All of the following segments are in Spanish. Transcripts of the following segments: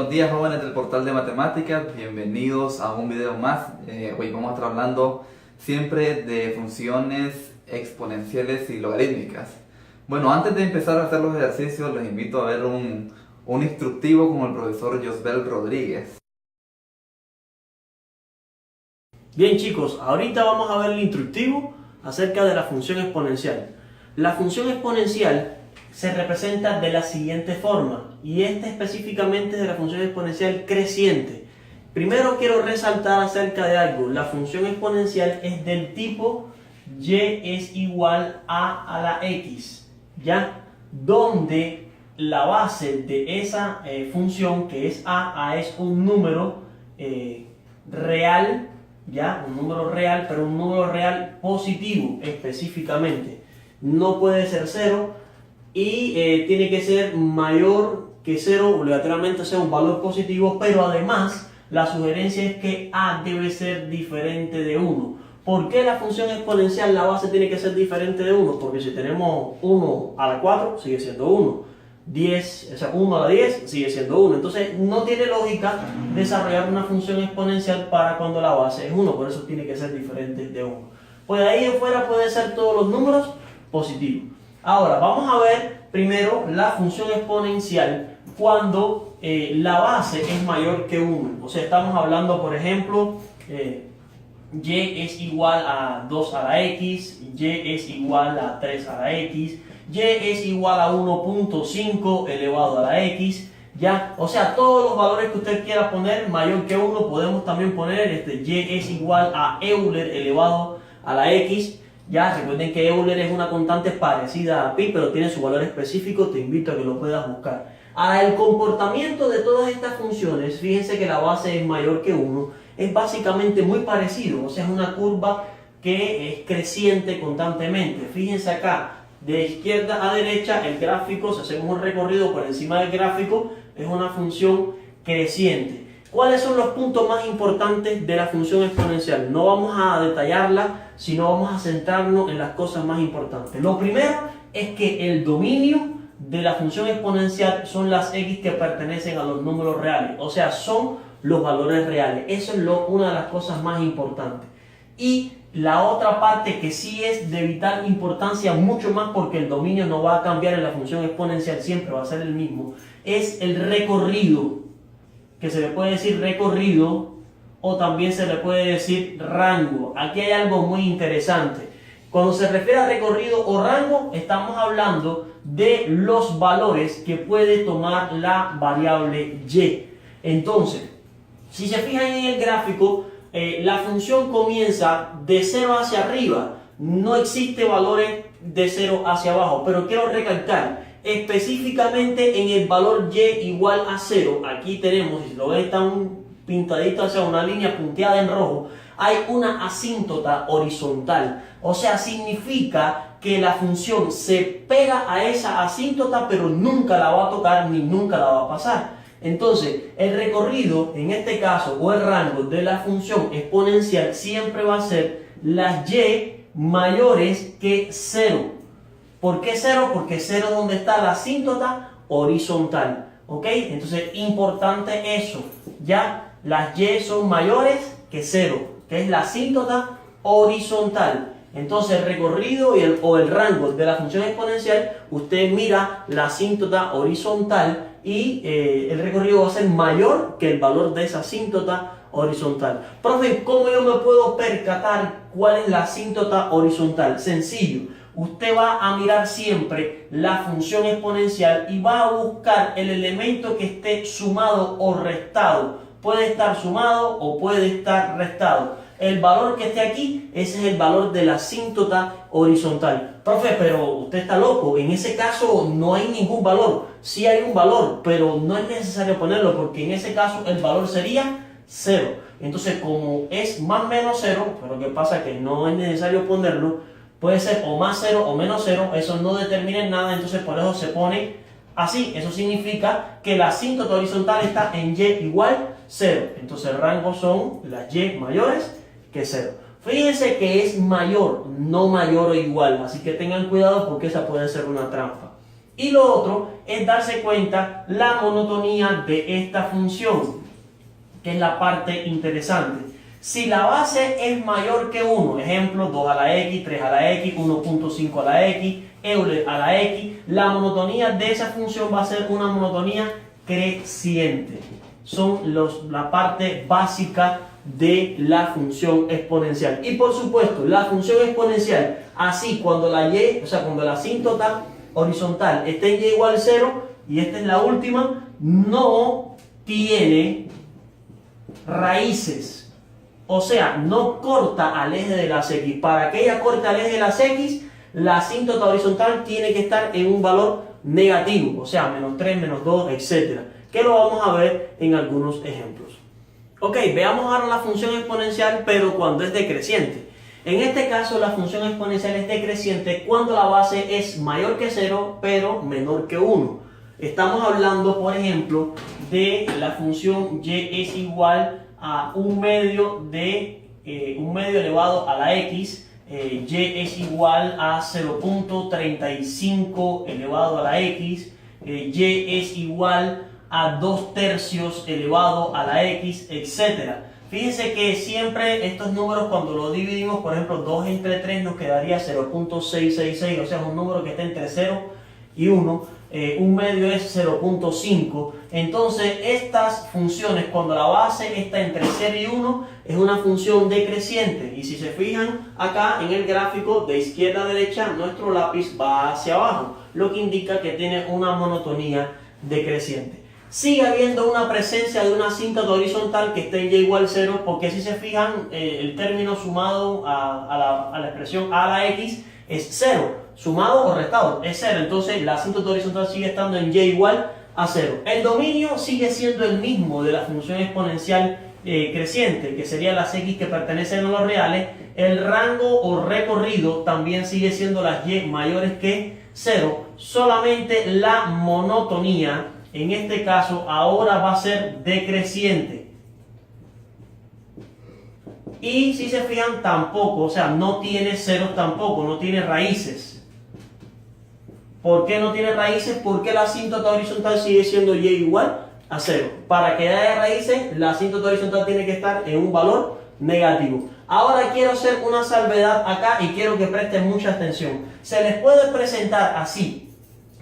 Buenos días, jóvenes del portal de matemáticas, bienvenidos a un video más. Hoy vamos a estar hablando siempre de funciones exponenciales y logarítmicas. Bueno, antes de empezar a hacer los ejercicios, les invito a ver un instructivo con el profesor Josbel Rodríguez. Bien chicos, ahorita vamos a ver el instructivo acerca de la función exponencial. La función exponencial se representa de la siguiente forma, y específicamente de la función exponencial creciente. Primero quiero resaltar acerca de algo. La función exponencial es del tipo y es igual a la x, ¿ya? Donde la base de esa función, que es a es un número real, ¿ya? Un número real, pero un número real positivo específicamente. No puede ser 0 y tiene que ser mayor que 0, obligatoriamente sea un valor positivo, pero además la sugerencia es que a debe ser diferente de 1. ¿Por qué la función exponencial, la base tiene que ser diferente de 1? Porque si tenemos 1 a la 4, sigue siendo 1. 10, o sea, 1 a la 10 sigue siendo 1. Entonces no tiene lógica desarrollar una función exponencial para cuando la base es 1, por eso tiene que ser diferente de 1. Pues de ahí en fuera puede ser todos los números positivos. Ahora vamos a ver primero la función exponencial cuando la base es mayor que 1. O sea, estamos hablando, por ejemplo, y es igual a 2 a la x, y es igual a 3 a la x, y es igual a 1.5 elevado a la x, ¿ya? O sea, todos los valores que usted quiera poner mayor que 1, podemos también poner y es igual a Euler elevado a la x. Ya, recuerden que Euler es una constante parecida a pi, pero tiene su valor específico, te invito a que lo puedas buscar. Ahora, el comportamiento de todas estas funciones, fíjense que la base es mayor que 1, es básicamente muy parecido, o sea, es una curva que es creciente constantemente. Fíjense acá, de izquierda a derecha, el gráfico, si hacemos un recorrido por encima del gráfico, es una función creciente. ¿Cuáles son los puntos más importantes de la función exponencial? No vamos a detallarla, sino vamos a centrarnos en las cosas más importantes. Lo primero es que el dominio de la función exponencial son las x que pertenecen a los números reales, o sea, son los valores reales. Eso es una de las cosas más importantes. Y la otra parte que sí es de vital importancia, mucho más porque el dominio no va a cambiar en la función exponencial, siempre va a ser el mismo, es el recorrido, que se le puede decir recorrido o también se le puede decir rango. Aquí hay algo muy interesante. Cuando se refiere a recorrido o rango, estamos hablando de los valores que puede tomar la variable y. Entonces, si se fijan en el gráfico, la función comienza de 0 hacia arriba. No existe valores de 0 hacia abajo, pero quiero recalcar específicamente en el valor y igual a 0. Aquí tenemos, si lo ven, está un pintadito hacia una línea punteada en rojo. Hay una asíntota horizontal, o sea, significa que la función se pega a esa asíntota, pero nunca la va a tocar ni nunca la va a pasar. Entonces, el recorrido, en este caso, o el rango de la función exponencial siempre va a ser las y mayores que 0. ¿Por qué 0? Porque 0 es donde está la asíntota horizontal. ¿Ok? Entonces, importante eso. Ya, las y son mayores que 0, que es la asíntota horizontal. Entonces, el recorrido o el rango de la función exponencial, usted mira la asíntota horizontal y el recorrido va a ser mayor que el valor de esa asíntota horizontal. Profe, ¿cómo yo me puedo percatar cuál es la asíntota horizontal? Sencillo. Usted va a mirar siempre la función exponencial y va a buscar el elemento que esté sumado o restado. Puede estar sumado o puede estar restado. El valor que esté aquí, ese es el valor de la asíntota horizontal. Profe, pero usted está loco. En ese caso no hay ningún valor. Sí hay un valor, pero no es necesario ponerlo porque en ese caso el valor sería 0. Entonces, como es más menos 0, pero lo que pasa es que no es necesario ponerlo, puede ser o más 0 o menos 0, eso no determina nada, entonces por eso se pone así. Eso significa que la asíntota horizontal está en y igual 0. Entonces el rango son las y mayores que 0. Fíjense que es mayor, no mayor o igual, así que tengan cuidado porque esa puede ser una trampa. Y lo otro es darse cuenta la monotonía de esta función, que es la parte interesante. Si la base es mayor que 1, ejemplo 2 a la x, 3 a la x, 1.5 a la x, Euler a la x, la monotonía de esa función va a ser una monotonía creciente. Son la parte básica de la función exponencial. Y por supuesto, la función exponencial, así cuando la y, o sea, cuando la asíntota horizontal esté en y igual a 0, y esta es la última, no tiene raíces. O sea, no corta al eje de las x. Para que ella corte al eje de las x, la asíntota horizontal tiene que estar en un valor negativo. O sea, menos 3, menos 2, etc. Que lo vamos a ver en algunos ejemplos. Ok, veamos ahora la función exponencial, pero cuando es decreciente. En este caso, la función exponencial es decreciente cuando la base es mayor que 0, pero menor que 1. Estamos hablando, por ejemplo, de la función y es igual a 1 medio elevado a la x, y es igual a 0.35 elevado a la x, y es igual a 2 tercios elevado a la x, etc. Fíjense que siempre estos números, cuando los dividimos, por ejemplo 2 entre 3 nos quedaría 0.666, o sea es un número que está entre 0 y 1. Un medio es 0.5. Entonces estas funciones, cuando la base está entre 0 y 1, es una función decreciente. Y si se fijan acá en el gráfico de izquierda a derecha, nuestro lápiz va hacia abajo, lo que indica que tiene una monotonía decreciente. Sigue habiendo una presencia de una asíntota horizontal que esté en y igual a 0, porque si se fijan, el término sumado a la expresión a la x es 0, sumado o restado es 0, entonces la asíntota horizontal sigue estando en y igual a 0. El dominio sigue siendo el mismo de la función exponencial creciente, que sería las x que pertenecen a los reales. El rango o recorrido también sigue siendo las y mayores que 0, solamente la monotonía en este caso ahora va a ser decreciente. Y si se fijan, tampoco, o sea, no tiene ceros tampoco, no tiene raíces. ¿Por qué no tiene raíces? Porque la asíntota horizontal sigue siendo y igual a 0. Para que haya raíces, la asíntota horizontal tiene que estar en un valor negativo. Ahora quiero hacer una salvedad acá y quiero que presten mucha atención. Se les puede presentar así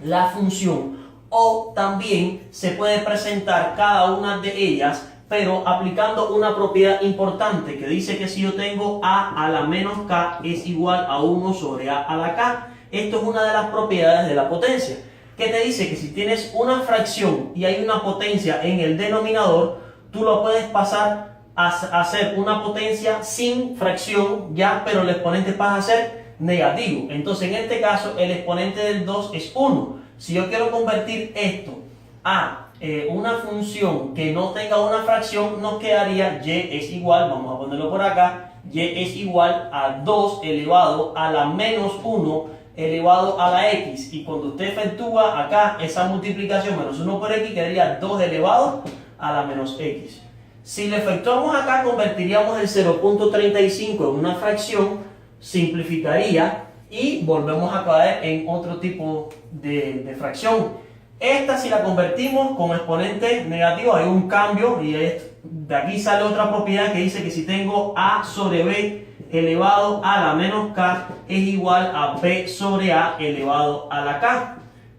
la función, o también se puede presentar cada una de ellas, pero aplicando una propiedad importante que dice que si yo tengo a la menos k es igual a 1 sobre a la k. Esto es una de las propiedades de la potencia, que te dice que si tienes una fracción y hay una potencia en el denominador, tú lo puedes pasar a hacer una potencia sin fracción ya, pero el exponente pasa a ser negativo. Entonces en este caso el exponente del 2 es 1. Si yo quiero convertir esto a una función que no tenga una fracción, nos quedaría y es igual, vamos a ponerlo por acá, y es igual a 2 elevado a la menos 1 elevado a la x. Y cuando usted efectúa acá esa multiplicación menos 1 por x, quedaría 2 elevado a la menos x. Si lo efectuamos acá, convertiríamos el 0.35 en una fracción, simplificaría y volvemos a caer en otro tipo de fracción. Esta, si la convertimos con exponente negativo, hay un cambio y de aquí sale otra propiedad que dice que si tengo a sobre b elevado a la menos k es igual a b sobre a elevado a la k.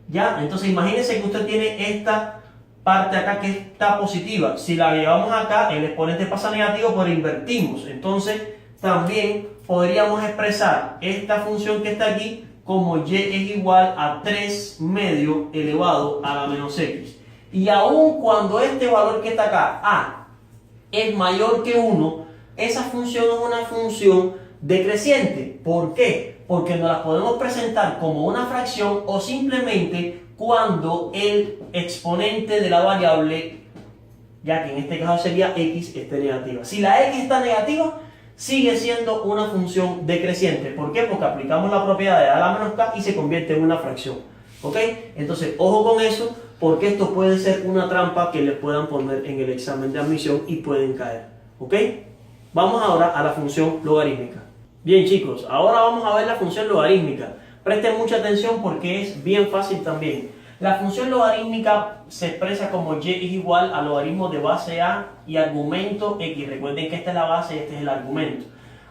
¿Ya? Entonces imagínense que usted tiene esta parte acá que está positiva. Si la llevamos acá, el exponente pasa negativo, pero invertimos. Entonces también podríamos expresar esta función que está aquí como y es igual a 3 medio elevado a la menos x. Y aun cuando este valor que está acá, a, es mayor que 1, esa función es una función decreciente. ¿Por qué? Porque nos la podemos presentar como una fracción o simplemente cuando el exponente de la variable, ya que en este caso sería x, esté negativa. Si la x está negativa, sigue siendo una función decreciente. ¿Por qué? Porque aplicamos la propiedad de a la menos k y se convierte en una fracción. ¿Ok? Entonces, ojo con eso, porque esto puede ser una trampa que les puedan poner en el examen de admisión y pueden caer. ¿Ok? Vamos ahora a la función logarítmica. Bien chicos, ahora vamos a ver la función logarítmica. Presten mucha atención porque es bien fácil también. La función logarítmica se expresa como y es igual a logaritmo de base a y argumento x. Recuerden que esta es la base y este es el argumento.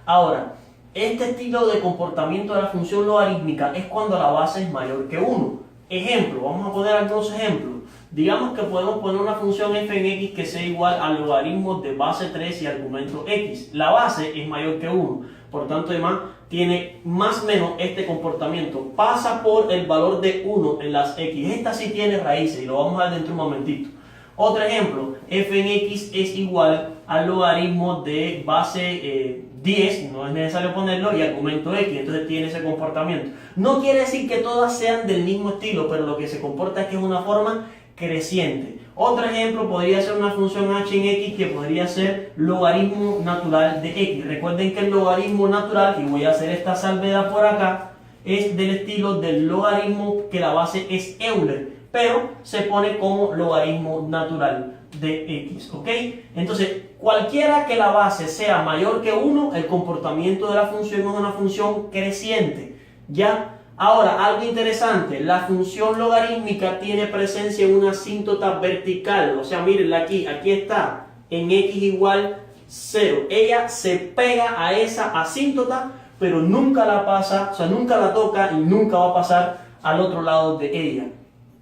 Ahora, este estilo de comportamiento de la función logarítmica es cuando la base es mayor que 1. Ejemplo, vamos a poner algunos ejemplos. Digamos que podemos poner una función f en x que sea igual al logaritmo de base 3 y argumento x. La base es mayor que 1, por tanto además tiene más o menos este comportamiento. Pasa por el valor de 1 en las x. Esta sí tiene raíces y lo vamos a ver dentro de un momentito. Otro ejemplo, f en x es igual al logaritmo de base 10, no es necesario ponerlo, y argumento x, entonces tiene ese comportamiento. No quiere decir que todas sean del mismo estilo, pero lo que se comporta es que es una forma creciente. Otro ejemplo podría ser una función h en x que podría ser logaritmo natural de x. Recuerden que el logaritmo natural, y voy a hacer esta salvedad por acá, es del estilo del logaritmo que la base es Euler, pero se pone como logaritmo natural de x, ¿ok? Entonces, cualquiera que la base sea mayor que 1, el comportamiento de la función es una función creciente, ¿ya? Ahora, algo interesante, la función logarítmica tiene presencia en una asíntota vertical, o sea, mírenla aquí está, en x igual 0. Ella se pega a esa asíntota, pero nunca la pasa, o sea, nunca la toca y nunca va a pasar al otro lado de ella.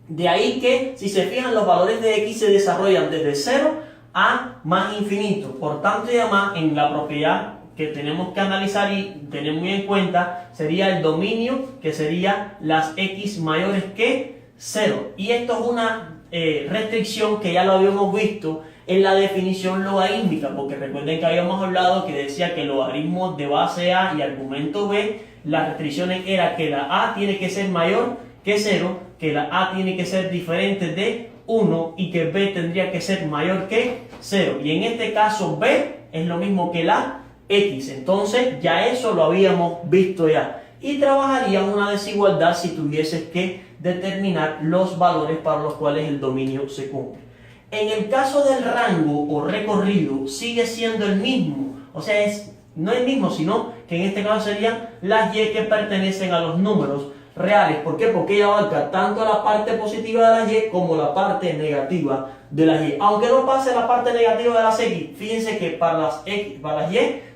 De ahí que, si se fijan, los valores de x se desarrollan desde 0 a más infinito. Por tanto, y además, en la propiedad que tenemos que analizar y tener muy en cuenta, sería el dominio, que sería las x mayores que 0. Y esto es una restricción que ya lo habíamos visto en la definición logarítmica, porque recuerden que habíamos hablado que decía que el logaritmo de base a y argumento b, las restricciones era que la a tiene que ser mayor que 0, que la a tiene que ser diferente de 1 y que b tendría que ser mayor que 0. Y en este caso b es lo mismo que la x. Entonces ya eso lo habíamos visto ya. Y trabajaríamos una desigualdad si tuvieses que determinar los valores para los cuales el dominio se cumple. En el caso del rango o recorrido sigue siendo el mismo. O sea, no el mismo, sino que en este caso serían las y que pertenecen a los números reales. ¿Por qué? Porque ella abarca tanto la parte positiva de las y como la parte negativa de las y. Aunque no pase la parte negativa de las x, fíjense que para las y,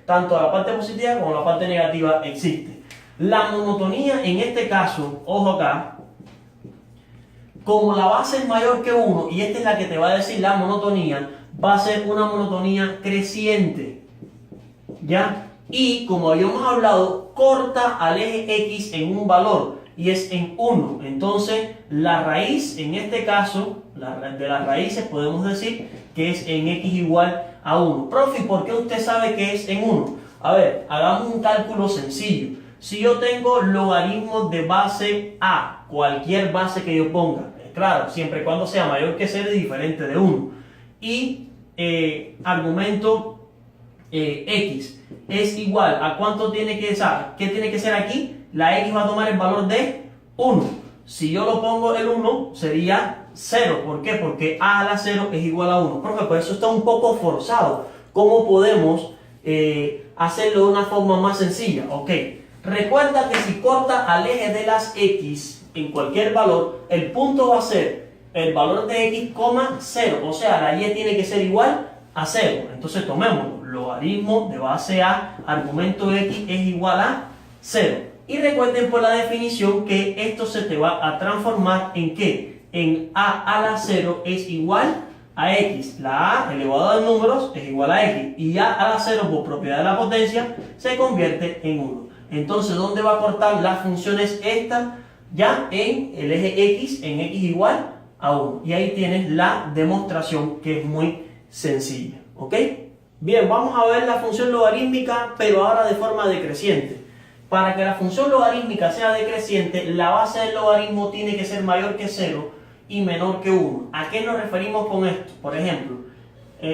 tanto la parte positiva como la parte negativa existe. La monotonía en este caso, ojo acá, como la base es mayor que 1, y esta es la que te va a decir la monotonía, va a ser una monotonía creciente, ¿ya? Y como habíamos hablado, corta al eje x en un valor, y es en 1. Entonces, la raíz, en este caso, de las raíces podemos decir que es en x igual a 1. Profe, ¿por qué usted sabe que es en 1? A ver, hagamos un cálculo sencillo. Si yo tengo logaritmos de base a, cualquier base que yo ponga, claro, siempre y cuando sea mayor que 0 y diferente de 1, y argumento x es igual a cuánto tiene que ser, ¿qué tiene que ser aquí? La x va a tomar el valor de 1. Si yo lo pongo el 1, sería 0. ¿Por qué? Porque a la 0 es igual a 1. Profe, pues eso está un poco forzado. ¿Cómo podemos hacerlo de una forma más sencilla? Ok. Recuerda que si corta al eje de las x en cualquier valor, el punto va a ser el valor de x, 0. O sea, la y tiene que ser igual a 0. Entonces tomémoslo. Logaritmo de base a, argumento x es igual a 0. Y recuerden por la definición que esto se te va a transformar en ¿qué? En a la 0 es igual a x. La a elevado a números es igual a x. Y a la 0 por propiedad de la potencia se convierte en 1. Entonces, ¿dónde va a cortar las funciones esta? Ya en el eje x, en x igual a 1. Y ahí tienes la demostración que es muy sencilla. ¿Ok? Bien, vamos a ver la función logarítmica, pero ahora de forma decreciente. Para que la función logarítmica sea decreciente, la base del logaritmo tiene que ser mayor que 0 y menor que 1. ¿A qué nos referimos con esto? Por ejemplo,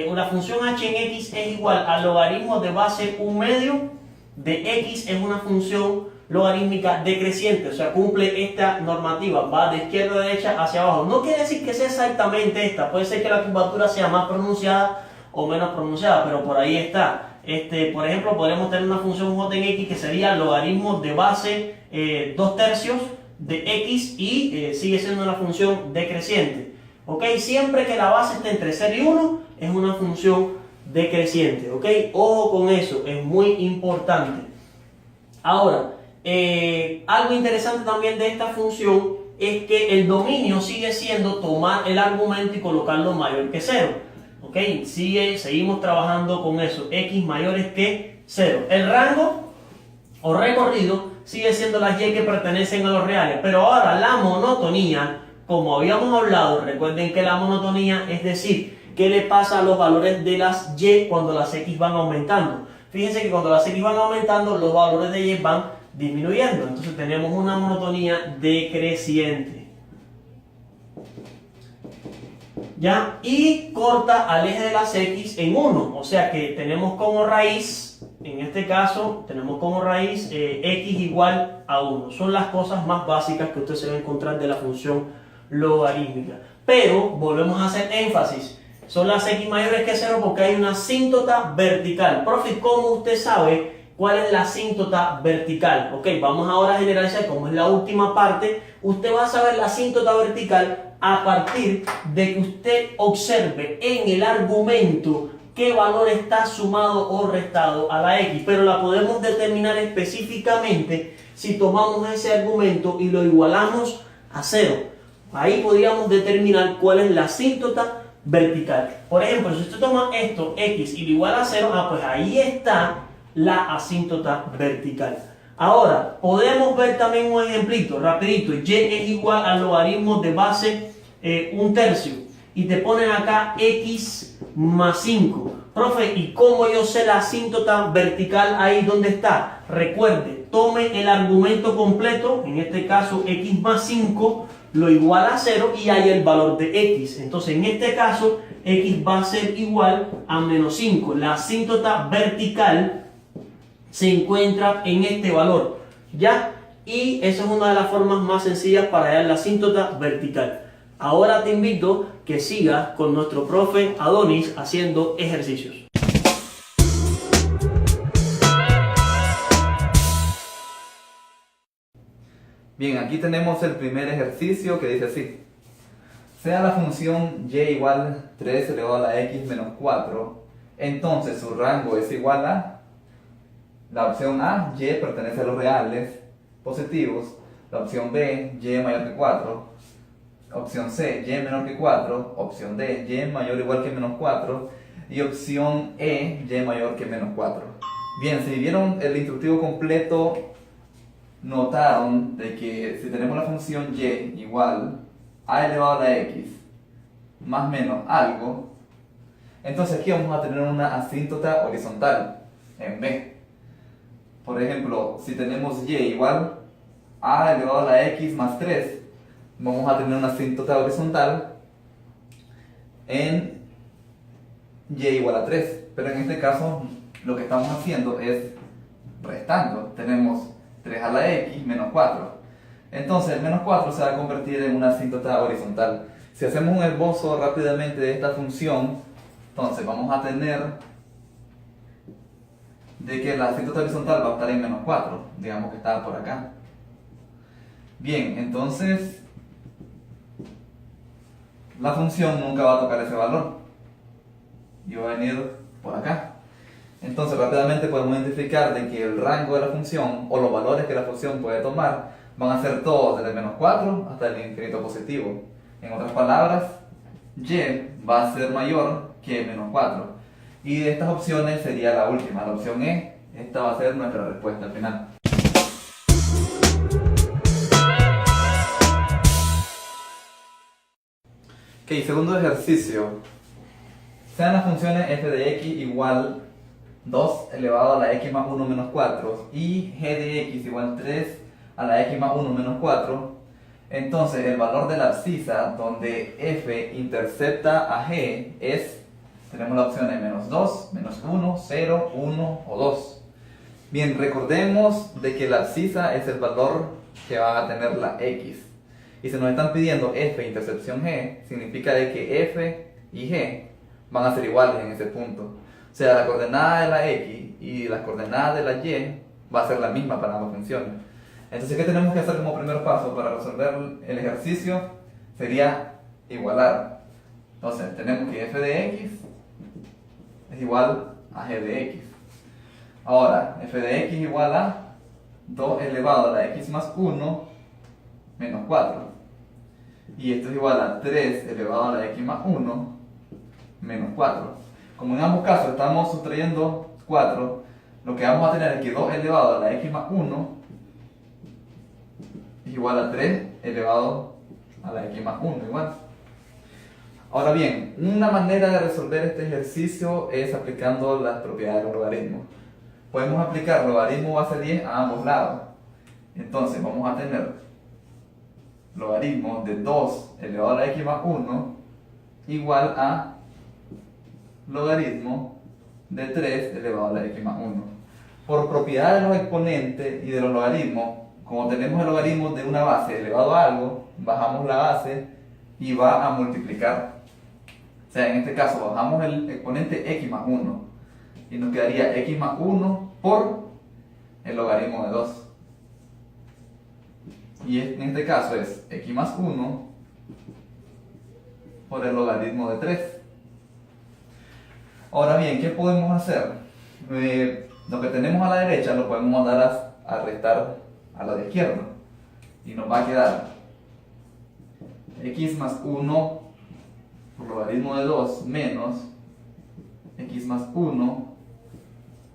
una función h en x es igual al logaritmo de base 1 medio de x, es una función logarítmica decreciente, o sea, cumple esta normativa, va de izquierda a derecha hacia abajo. No quiere decir que sea exactamente esta, puede ser que la curvatura sea más pronunciada o menos pronunciada, pero por ahí está. Por ejemplo, podríamos tener una función j en x que sería logaritmo de base 2/3 de x y sigue siendo una función decreciente. ¿Ok? Siempre que la base esté entre 0 y 1 es una función decreciente. ¿Ok? Ojo con eso, es muy importante. Ahora, algo interesante también de esta función es que el dominio sigue siendo tomar el argumento y colocarlo mayor que 0. ¿Ok? Seguimos trabajando con eso, x mayores que 0. El rango o recorrido sigue siendo las y que pertenecen a los reales, pero ahora la monotonía, como habíamos hablado, recuerden que la monotonía es decir, ¿qué le pasa a los valores de las y cuando las x van aumentando? Fíjense que cuando las x van aumentando, los valores de y van disminuyendo. Entonces tenemos una monotonía decreciente. ¿Ya? Y corta al eje de las x en 1. O sea que tenemos como raíz, en este caso, tenemos como raíz x igual a 1. Son las cosas más básicas que usted se va a encontrar de la función logarítmica. Pero volvemos a hacer énfasis. Son las x mayores que 0 porque hay una asíntota vertical. Profe, ¿cómo usted sabe cuál es la asíntota vertical? Ok, vamos ahora a generalizar, como es la última parte. Usted va a saber la asíntota vertical a partir de que usted observe en el argumento qué valor está sumado o restado a la x. Pero la podemos determinar específicamente si tomamos ese argumento y lo igualamos a 0. Ahí podríamos determinar cuál es la asíntota vertical. Por ejemplo, si usted toma esto, x, y lo iguala a 0, pues ahí está la asíntota vertical. Ahora, podemos ver también un ejemplito, rapidito. Y es igual al logaritmo de base 1/3. Y te ponen acá x más 5. Profe, ¿y cómo yo sé la asíntota vertical ahí donde está? Recuerde, tome el argumento completo, en este caso x más 5, lo iguala a 0 y hay el valor de x. Entonces, en este caso, x va a ser igual a menos 5. La asíntota vertical se encuentra en este valor, ¿ya? Y esa es una de las formas más sencillas para hallar la asíntota vertical. Ahora te invito que sigas con nuestro profe Adonis haciendo ejercicios. Bien, aquí tenemos el primer ejercicio que dice así. Sea la función y igual 3 elevado a la x menos 4, entonces su rango es igual a la opción A, y pertenece a los reales positivos, la opción B, y mayor que 4, opción C, y menor que 4, opción D, y mayor o igual que menos 4 y opción E, y mayor que menos 4. Bien, si vieron el instructivo completo, notaron de que si tenemos la función y igual a elevado a la x más menos algo, entonces aquí vamos a tener una asíntota horizontal en B. Por ejemplo, si tenemos y igual a elevado a la x más 3, vamos a tener una asíntota horizontal en y igual a 3. Pero en este caso lo que estamos haciendo es restando. Tenemos 3 a la x menos 4. Entonces el menos 4 se va a convertir en una asíntota horizontal. Si hacemos un esbozo rápidamente de esta función, entonces vamos a tener de que la asíntota horizontal va a estar en menos 4, digamos que estaba por acá. Bien, entonces la función nunca va a tocar ese valor y va a venir por acá. Entonces rápidamente podemos identificar de que el rango de la función o los valores que la función puede tomar van a ser todos desde menos 4 hasta el infinito positivo. En otras palabras, y va a ser mayor que menos 4. Y de estas opciones sería la última, la opción E. Esta va a ser nuestra respuesta al final. Ok, segundo ejercicio. Sean las funciones f de x igual 2 elevado a la x más 1 menos 4 y g de x igual 3 a la x más 1 menos 4. Entonces el valor de la abscisa donde f intercepta a g es, tenemos la opción de menos 2, menos 1, 0, 1 o 2. Bien, recordemos de que la abscisa es el valor que va a tener la x. Y si nos están pidiendo f intercepción g, significa de que f y g van a ser iguales en ese punto. O sea, la coordenada de la x y la coordenada de la y va a ser la misma para ambas funciones. Entonces, ¿qué tenemos que hacer como primer paso para resolver el ejercicio? Sería igualar. Entonces, tenemos que f de x es igual a g de x. Ahora, f de x igual a 2 elevado a la x más 1 menos 4. Y esto es igual a 3 elevado a la x más 1 menos 4. Como en ambos casos estamos sustrayendo 4, lo que vamos a tener es que 2 elevado a la x más 1 es igual a 3 elevado a la x más 1 igual. Ahora bien, una manera de resolver este ejercicio es aplicando las propiedades del logaritmo. Podemos aplicar logaritmo base 10 a ambos lados. Entonces vamos a tener logaritmo de 2 elevado a la x más 1 igual a logaritmo de 3 elevado a la x más 1. Por propiedad de los exponentes y de los logaritmos, como tenemos el logaritmo de una base elevado a algo, bajamos la base y va a multiplicar. O sea, en este caso bajamos el exponente x más 1 y nos quedaría x más 1 por el logaritmo de 2. Y en este caso es x más 1 por el logaritmo de 3. Ahora bien, ¿qué podemos hacer? Lo que tenemos a la derecha lo podemos mandar a restar a la de izquierda. Y nos va a quedar x más 1 por logaritmo de 2 menos x más 1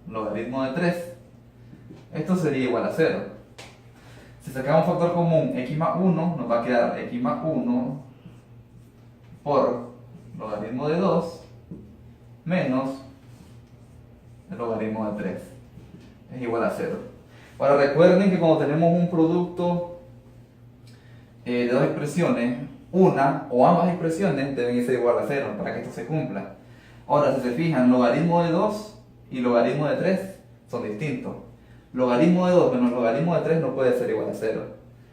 logaritmo de 3. Esto sería igual a 0. Si sacamos un factor común x más 1, nos va a quedar x más 1 por logaritmo de 2 menos el logaritmo de 3. Es igual a 0. Ahora recuerden que cuando tenemos un producto de dos expresiones, una o ambas expresiones deben ser igual a 0 para que esto se cumpla. Ahora, si se fijan, logaritmo de 2 y logaritmo de 3 son distintos. Logaritmo de 2 menos logaritmo de 3 no puede ser igual a 0.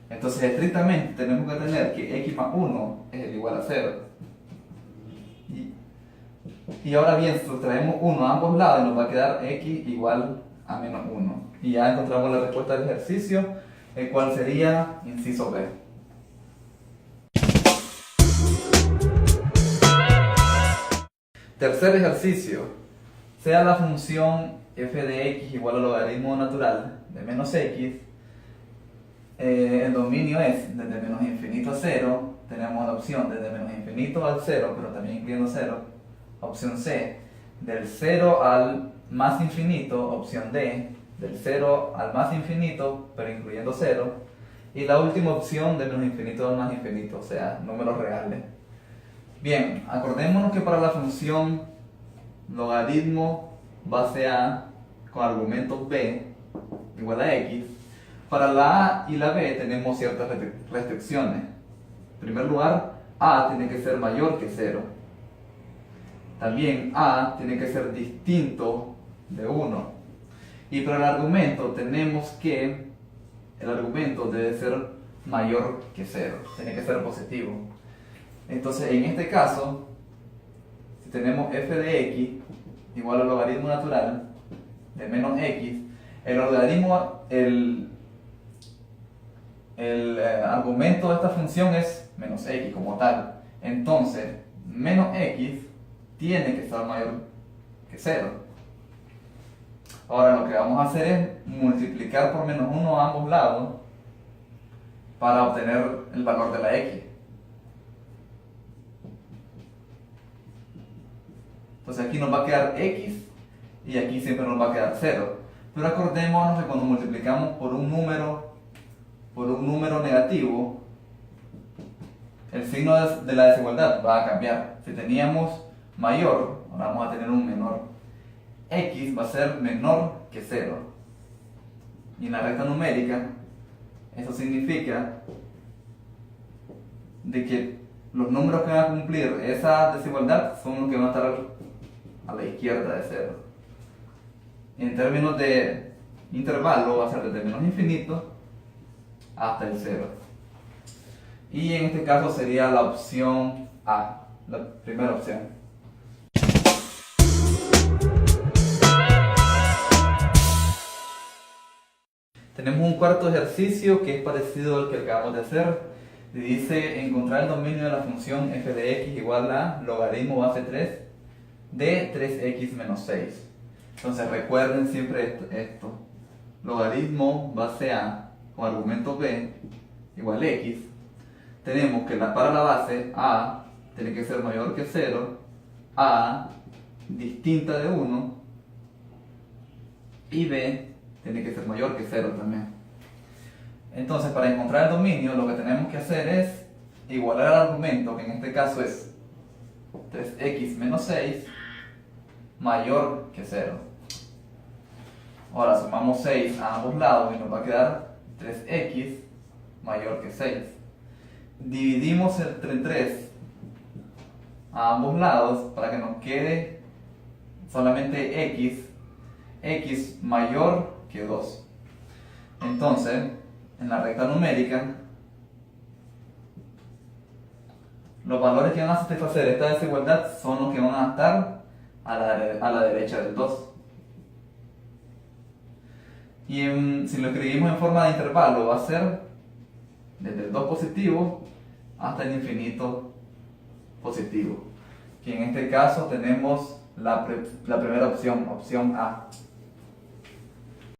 Entonces, estrictamente tenemos que tener que x más 1 es igual a 0. Y ahora bien, sustraemos 1 a ambos lados y nos va a quedar x igual a menos 1. Y ya encontramos la respuesta del ejercicio, el cual sería inciso B. Tercer ejercicio. Sea la función f de x igual al logaritmo natural de menos x, el dominio es desde menos infinito a 0, tenemos la opción desde menos infinito al 0, pero también incluyendo 0, opción C, del 0 al más infinito, opción D, del 0 al más infinito, pero incluyendo 0, y la última opción de menos infinito al más infinito, o sea, números reales. Bien, acordémonos que para la función logaritmo base A con argumentos B igual a X, para la A y la B tenemos ciertas restricciones. En primer lugar, A tiene que ser mayor que 0. También A tiene que ser distinto de 1. Y para el argumento tenemos que el argumento debe ser mayor que 0, tiene que ser positivo. Entonces, en este caso, si tenemos f de x igual al logaritmo natural de menos x, el argumento de esta función es menos x como tal. Entonces, menos x tiene que estar mayor que 0. Ahora lo que vamos a hacer es multiplicar por menos 1 a ambos lados para obtener el valor de la x. Entonces aquí nos va a quedar x y aquí siempre nos va a quedar 0. Pero acordémonos que cuando multiplicamos por un número negativo, el signo de la desigualdad va a cambiar. Si teníamos mayor, ahora vamos a tener un menor. X va a ser menor que 0. Y en la recta numérica, eso significa de que los números que van a cumplir esa desigualdad son los que van a estar a la izquierda de 0. En términos de intervalo va a ser desde menos infinito hasta el 0. Y en este caso sería la opción A, la primera opción. Tenemos un cuarto ejercicio que es parecido al que acabamos de hacer. Y dice encontrar el dominio de la función f de x igual a logaritmo base 3 de 3x menos 6. Entonces recuerden siempre esto. Logaritmo base a con argumento b igual a x. Tenemos que para la base a tiene que ser mayor que 0, a distinta de 1 y b tiene que ser mayor que 0 también. Entonces, para encontrar el dominio, lo que tenemos que hacer es igualar al argumento, que en este caso es 3x menos 6, mayor que 0. Ahora sumamos 6 a ambos lados y nos va a quedar 3x mayor que 6. Dividimos entre 3 a ambos lados para que nos quede solamente x mayor que 2. Entonces, en la recta numérica, los valores que van a satisfacer esta desigualdad son los que van a estar a la derecha del 2. Y si lo escribimos en forma de intervalo, va a ser desde el 2 positivo hasta el infinito positivo. Que en este caso tenemos la primera opción, opción A.